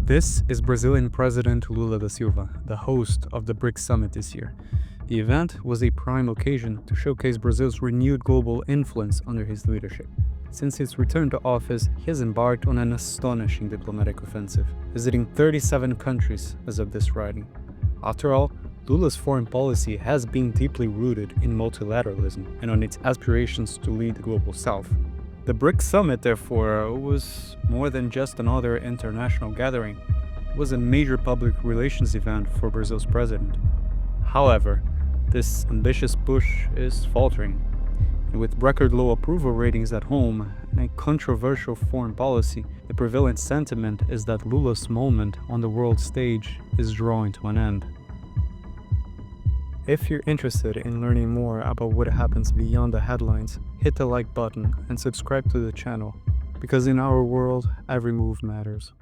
This is Brazilian President Lula da Silva, the host of the Brics Summit this year. The event was a prime occasion to showcase Brazil's renewed global influence under his leadership. Since his return to office, he has embarked on an astonishing diplomatic offensive, visiting 37 countries as of this writing. After all, Lula's foreign policy has been deeply rooted in multilateralism and on its aspirations to lead the global south. The Brics Summit, therefore, was more than just another international gathering. It was a major public relations event for Brazil's president. However, this ambitious push is faltering. And with record low approval ratings at home and a controversial foreign policy, the prevalent sentiment is that Lula's moment on the world stage is drawing to an end. If you're interested in learning more about what happens beyond the headlines, hit the like button and subscribe to the channel, because in our world, every move matters.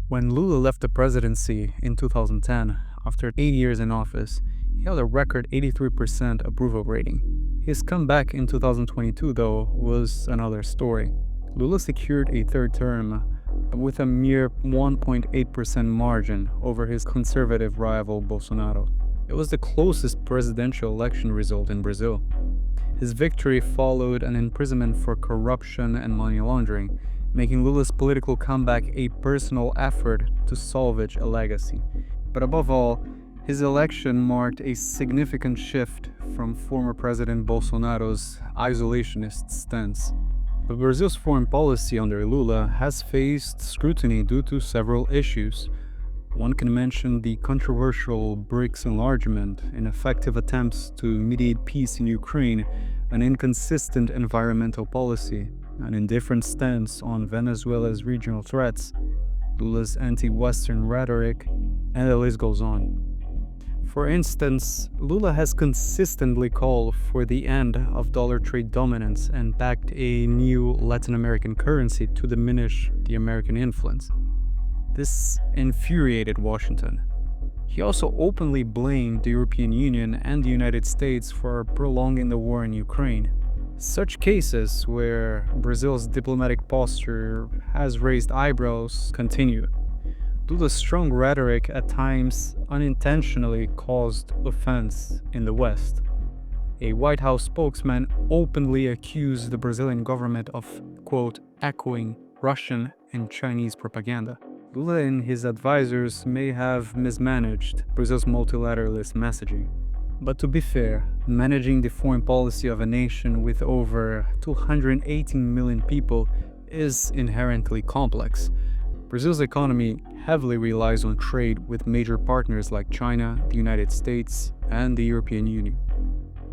When Lula left the presidency in 2010, after 8 years in office, he held a record 83% approval rating. His comeback in 2022, though, was another story. Lula secured a third term with a mere 1.8% margin over his conservative rival Bolsonaro. It was the closest presidential election result in Brazil. His victory followed an imprisonment for corruption and money laundering, making Lula's political comeback a personal effort to salvage a legacy. But above all, his election marked a significant shift from former President Bolsonaro's isolationist stance. But Brazil's foreign policy under Lula has faced scrutiny due to several issues. One can mention the controversial Brics enlargement, ineffective attempts to mediate peace in Ukraine, an inconsistent environmental policy, an indifferent stance on Venezuela's regional threats, Lula's anti-Western rhetoric, and the list goes on. For instance, Lula has consistently called for the end of dollar trade dominance and backed a new Latin American currency to diminish the American influence. This infuriated Washington. He also openly blamed the European Union and the United States for prolonging the war in Ukraine. Such cases where Brazil's diplomatic posture has raised eyebrows continue. Lula's strong rhetoric at times unintentionally caused offense in the West. A White House spokesman openly accused the Brazilian government of, quote, echoing Russian and Chinese propaganda. Lula and his advisors may have mismanaged Brazil's multilateralist messaging. But to be fair, managing the foreign policy of a nation with over 218 million people is inherently complex. Brazil's economy heavily relies on trade with major partners like China, the United States, and the European Union.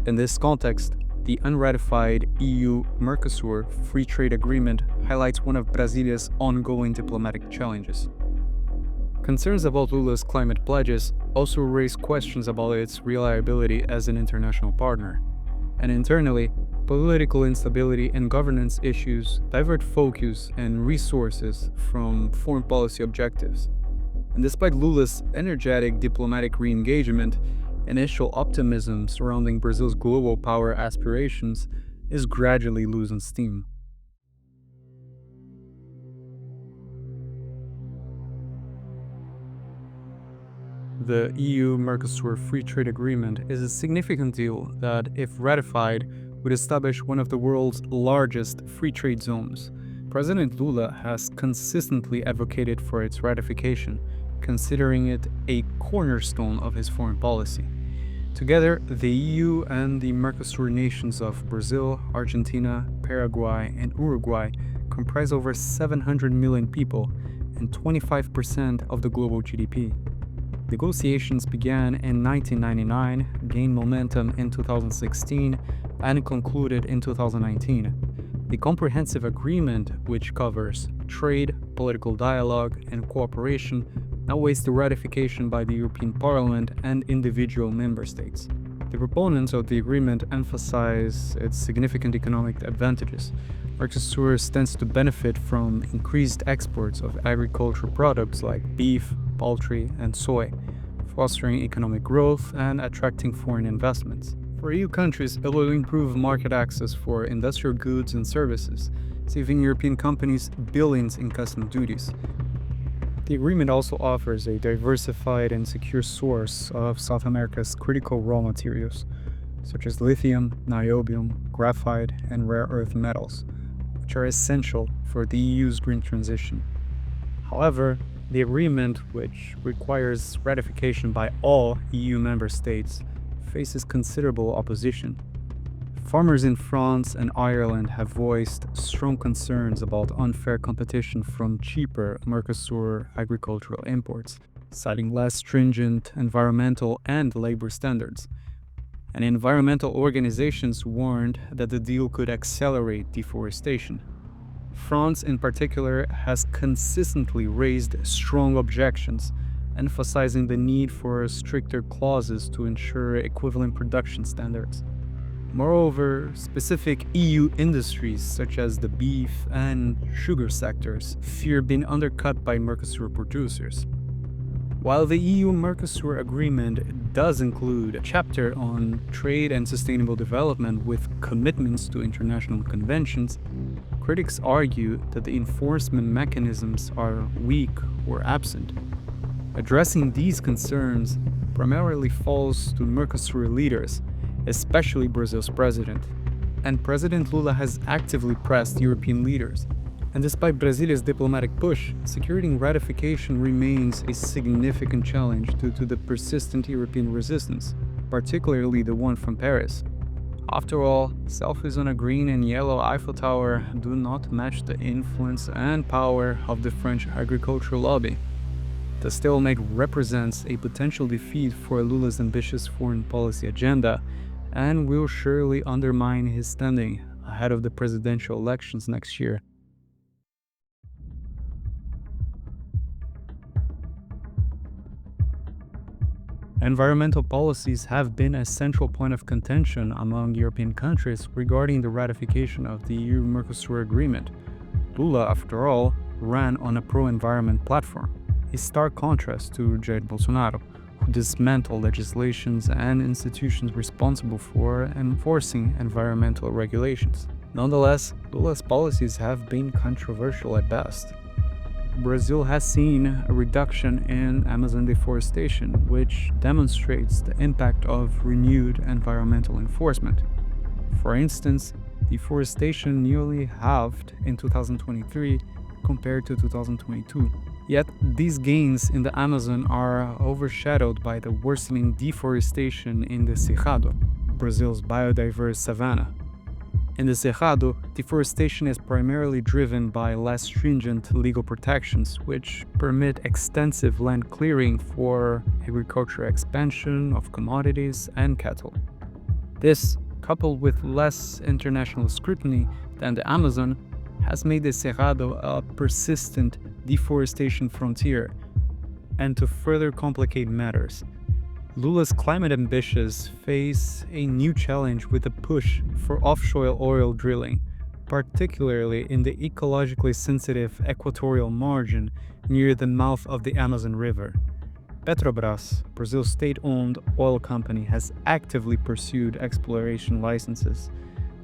In this context, the unratified EU-Mercosur free trade agreement highlights one of Brasilia's ongoing diplomatic challenges. Concerns about Lula's climate pledges also raise questions about its reliability as an international partner. And internally, political instability and governance issues divert focus and resources from foreign policy objectives. And despite Lula's energetic diplomatic re-engagement, initial optimism surrounding Brazil's global power aspirations is gradually losing steam. The EU-Mercosur free trade agreement is a significant deal that, if ratified, would establish one of the world's largest free trade zones. President Lula has consistently advocated for its ratification, considering it a cornerstone of his foreign policy. Together, the EU and the Mercosur nations of Brazil, Argentina, Paraguay, and Uruguay comprise over 700 million people and 25% of the global GDP. Negotiations began in 1999, gained momentum in 2016, and concluded in 2019. The comprehensive agreement, which covers trade, political dialogue, and cooperation, now awaits the ratification by the European Parliament and individual member states. The proponents of the agreement emphasize its significant economic advantages. Mercosur stands to benefit from increased exports of agricultural products like beef, poultry, and soy, fostering economic growth and attracting foreign investments. For EU countries, it will improve market access for industrial goods and services, saving European companies billions in custom duties. The agreement also offers a diversified and secure source of South America's critical raw materials, such as lithium, niobium, graphite, and rare earth metals, which are essential for the EU's green transition. However, the agreement, which requires ratification by all EU member states, faces considerable opposition. Farmers in France and Ireland have voiced strong concerns about unfair competition from cheaper Mercosur agricultural imports, citing less stringent environmental and labor standards. And environmental organizations warned that the deal could accelerate deforestation. France, in particular, has consistently raised strong objections, emphasizing the need for stricter clauses to ensure equivalent production standards. Moreover, specific EU industries such as the beef and sugar sectors fear being undercut by Mercosur producers. While the EU-Mercosur agreement does include a chapter on trade and sustainable development with commitments to international conventions, critics argue that the enforcement mechanisms are weak or absent. Addressing these concerns primarily falls to Mercosur leaders, especially Brazil's president. And President Lula has actively pressed European leaders. And despite Brazil's diplomatic push, securing ratification remains a significant challenge due to the persistent European resistance, particularly the one from Paris. After all, selfies on a green and yellow Eiffel Tower do not match the influence and power of the French agricultural lobby. The stalemate represents a potential defeat for Lula's ambitious foreign policy agenda and will surely undermine his standing ahead of the presidential elections next year. Environmental policies have been a central point of contention among European countries regarding the ratification of the EU-Mercosur agreement. Lula, after all, ran on a pro-environment platform, a stark contrast to Jair Bolsonaro, who dismantled legislations and institutions responsible for enforcing environmental regulations. Nonetheless, Lula's policies have been controversial at best. Brazil has seen a reduction in Amazon deforestation, which demonstrates the impact of renewed environmental enforcement. For instance, deforestation nearly halved in 2023 compared to 2022. Yet, these gains in the Amazon are overshadowed by the worsening deforestation in the Cerrado, Brazil's biodiverse savanna. In the Cerrado, deforestation is primarily driven by less stringent legal protections, which permit extensive land clearing for agricultural expansion of commodities and cattle. This, coupled with less international scrutiny than the Amazon, has made the Cerrado a persistent deforestation frontier. And to further complicate matters, Lula's climate ambitions face a new challenge with a push for offshore oil drilling, particularly in the ecologically sensitive equatorial margin near the mouth of the Amazon River. Petrobras, Brazil's state-owned oil company, has actively pursued exploration licenses,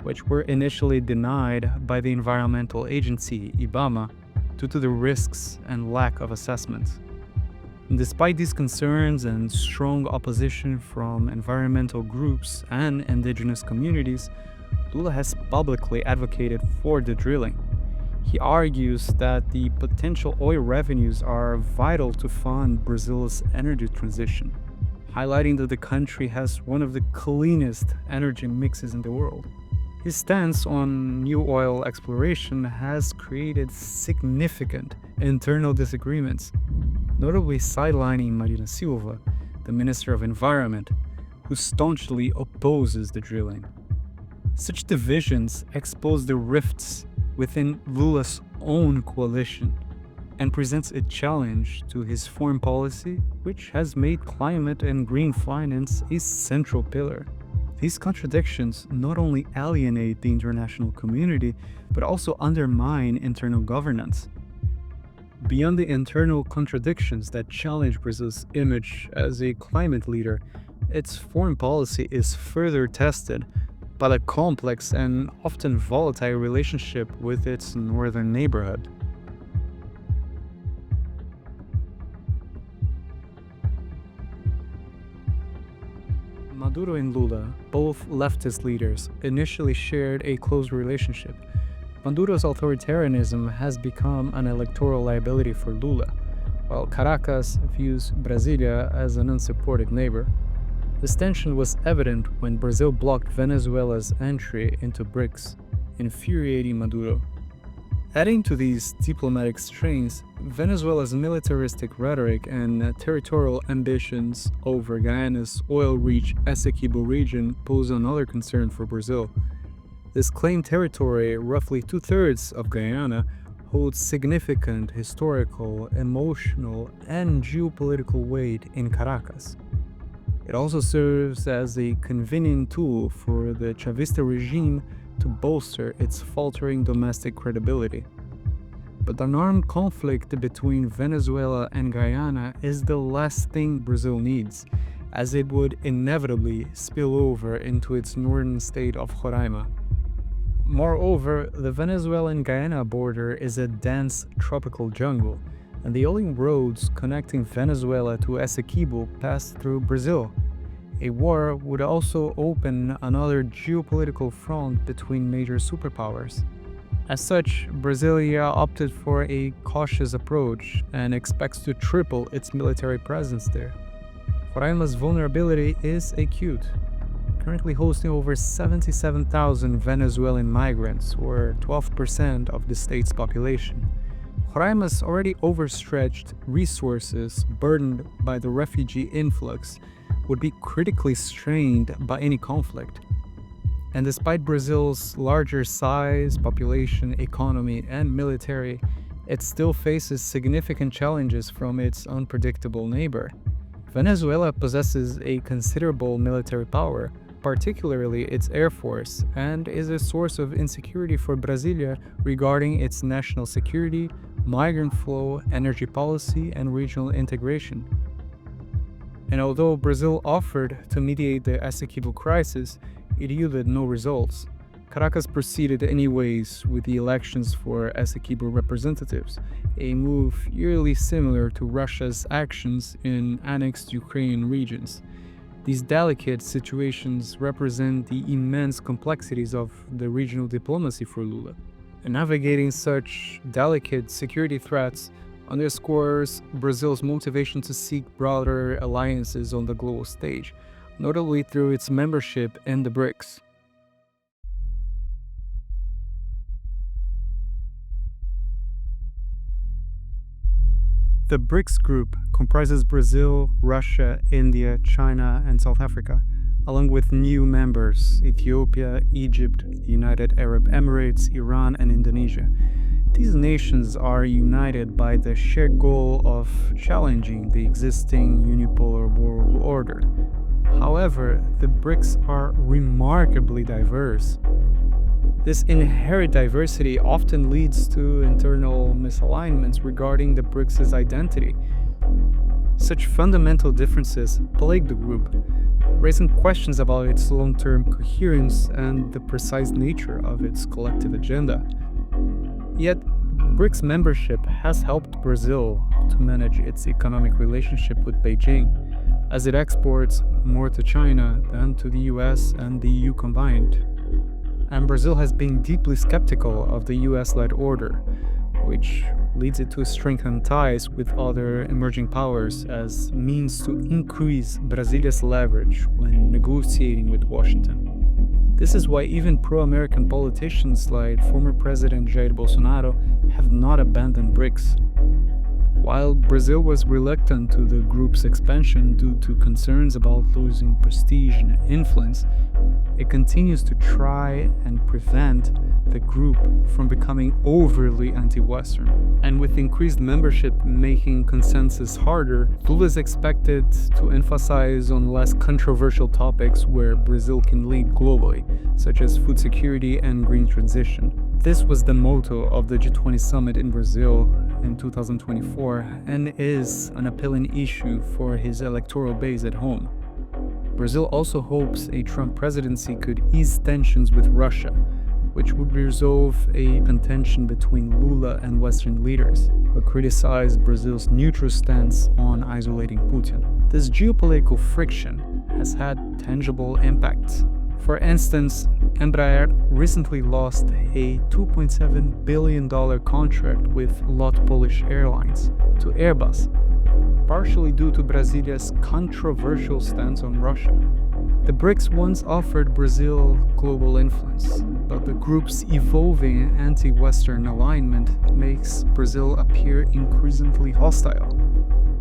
which were initially denied by the environmental agency IBAMA due to the risks and lack of assessments. Despite these concerns and strong opposition from environmental groups and indigenous communities, Lula has publicly advocated for the drilling. He argues that the potential oil revenues are vital to fund Brazil's energy transition, highlighting that the country has one of the cleanest energy mixes in the world. His stance on new oil exploration has created significant internal disagreements, notably sidelining Marina Silva, the Minister of Environment, who staunchly opposes the drilling. Such divisions expose the rifts within Lula's own coalition and presents a challenge to his foreign policy, which has made climate and green finance a central pillar. These contradictions not only alienate the international community, but also undermine internal governance. Beyond the internal contradictions that challenge Brazil's image as a climate leader, its foreign policy is further tested by the complex and often volatile relationship with its northern neighborhood. Maduro and Lula, both leftist leaders, initially shared a close relationship. Maduro's authoritarianism has become an electoral liability for Lula, while Caracas views Brasilia as an unsupported neighbor. This tension was evident when Brazil blocked Venezuela's entry into Brics, infuriating Maduro. Adding to these diplomatic strains, Venezuela's militaristic rhetoric and territorial ambitions over Guyana's oil-rich Essequibo region pose another concern for Brazil. This claimed territory, roughly two-thirds of Guyana, holds significant historical, emotional, and geopolitical weight in Caracas. It also serves as a convenient tool for the Chavista regime to bolster its faltering domestic credibility. But an armed conflict between Venezuela and Guyana is the last thing Brazil needs, as it would inevitably spill over into its northern state of Roraima. Moreover, the Venezuelan-Guyana border is a dense tropical jungle, and the only roads connecting Venezuela to Essequibo pass through Brazil. A war would also open another geopolitical front between major superpowers. As such, Brasilia opted for a cautious approach and expects to triple its military presence there. Roraima's vulnerability is acute, currently hosting over 77,000 Venezuelan migrants, or 12% of the state's population. Roraima's already overstretched resources, burdened by the refugee influx, would be critically strained by any conflict. And despite Brazil's larger size, population, economy, and military, it still faces significant challenges from its unpredictable neighbor. Venezuela possesses a considerable military power, particularly its air force, and is a source of insecurity for Brasilia regarding its national security, migrant flow, energy policy, and regional integration. And although Brazil offered to mediate the Essequibo crisis, it yielded no results. Caracas proceeded anyways with the elections for Essequibo representatives, a move eerily similar to Russia's actions in annexed Ukrainian regions. These delicate situations represent the immense complexities of the regional diplomacy for Lula. And navigating such delicate security threats underscores Brazil's motivation to seek broader alliances on the global stage, notably through its membership in the Brics. The Brics group comprises Brazil, Russia, India, China, and South Africa, along with new members Ethiopia, Egypt, the United Arab Emirates, Iran, and Indonesia. These nations are united by the shared goal of challenging the existing unipolar world order. However, the Brics are remarkably diverse. This inherent diversity often leads to internal misalignments regarding the Brics' identity. Such fundamental differences plague the group, raising questions about its long-term coherence and the precise nature of its collective agenda. Yet, Brics membership has helped Brazil to manage its economic relationship with Beijing, as it exports more to China than to the US and the EU combined. And Brazil has been deeply skeptical of the US-led order, which leads it to strengthen ties with other emerging powers as means to increase Brasilia's leverage when negotiating with Washington. This is why even pro-American politicians like former President Jair Bolsonaro have not abandoned Brics. While Brazil was reluctant to the group's expansion due to concerns about losing prestige and influence, it continues to try and prevent the group from becoming overly anti-Western. And with increased membership making consensus harder, Lula is expected to emphasize on less controversial topics where Brazil can lead globally, such as food security and green transition. This was the motto of the G20 summit in Brazil in 2024 and is an appealing issue for his electoral base at home. Brazil also hopes a Trump presidency could ease tensions with Russia, which would resolve a contention between Lula and Western leaders, who criticize Brazil's neutral stance on isolating Putin. This geopolitical friction has had tangible impacts. For instance, Embraer recently lost a $2.7 billion contract with LOT Polish Airlines to Airbus, partially due to Brasilia's controversial stance on Russia. The Brics once offered Brazil global influence, but the group's evolving anti-Western alignment makes Brazil appear increasingly hostile.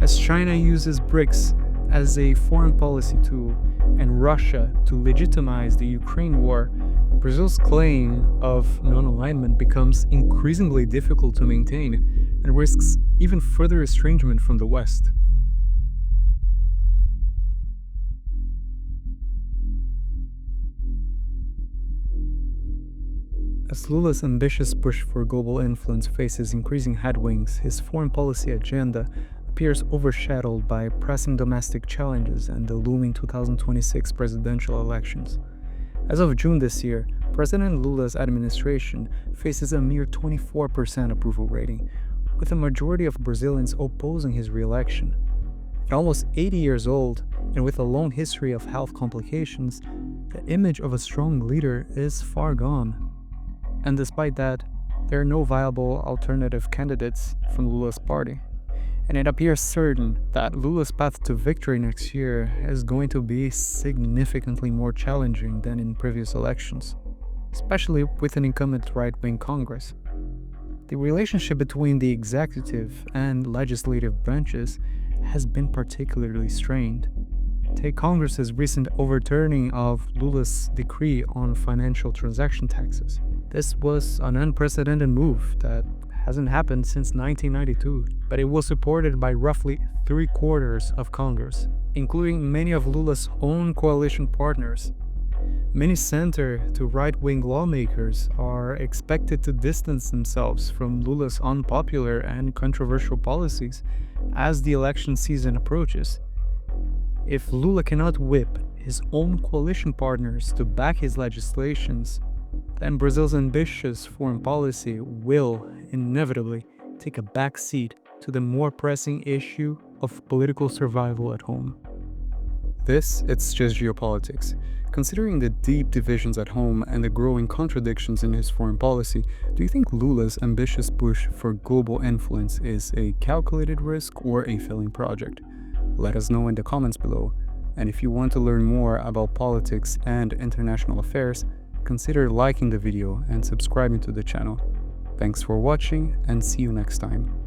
As China uses Brics as a foreign policy tool and Russia to legitimize the Ukraine war, Brazil's claim of non-alignment becomes increasingly difficult to maintain and risks even further estrangement from the West. As Lula's ambitious push for global influence faces increasing headwinds, his foreign policy agenda appears overshadowed by pressing domestic challenges and the looming 2026 presidential elections. As of June this year, President Lula's administration faces a mere 24% approval rating, with a majority of Brazilians opposing his re-election. At almost 80 years old, and with a long history of health complications, the image of a strong leader is far gone. And despite that, there are no viable alternative candidates from Lula's party. And it appears certain that Lula's path to victory next year is going to be significantly more challenging than in previous elections, especially with an incumbent right-wing Congress. The relationship between the executive and legislative branches has been particularly strained. Take Congress's recent overturning of Lula's decree on financial transaction taxes. This was an unprecedented move that hasn't happened since 1992, but it was supported by roughly 3/4 of Congress, including many of Lula's own coalition partners. Many center to right-wing lawmakers are expected to distance themselves from Lula's unpopular and controversial policies as the election season approaches. If Lula cannot whip his own coalition partners to back his legislations, then Brazil's ambitious foreign policy will inevitably take a back seat to the more pressing issue of political survival at home. It's just geopolitics. Considering the deep divisions at home and the growing contradictions in his foreign policy, do you think Lula's ambitious push for global influence is a calculated risk or a failing project? Let us know in the comments below. And if you want to learn more about politics and international affairs, consider liking the video and subscribing to the channel. Thanks for watching and see you next time.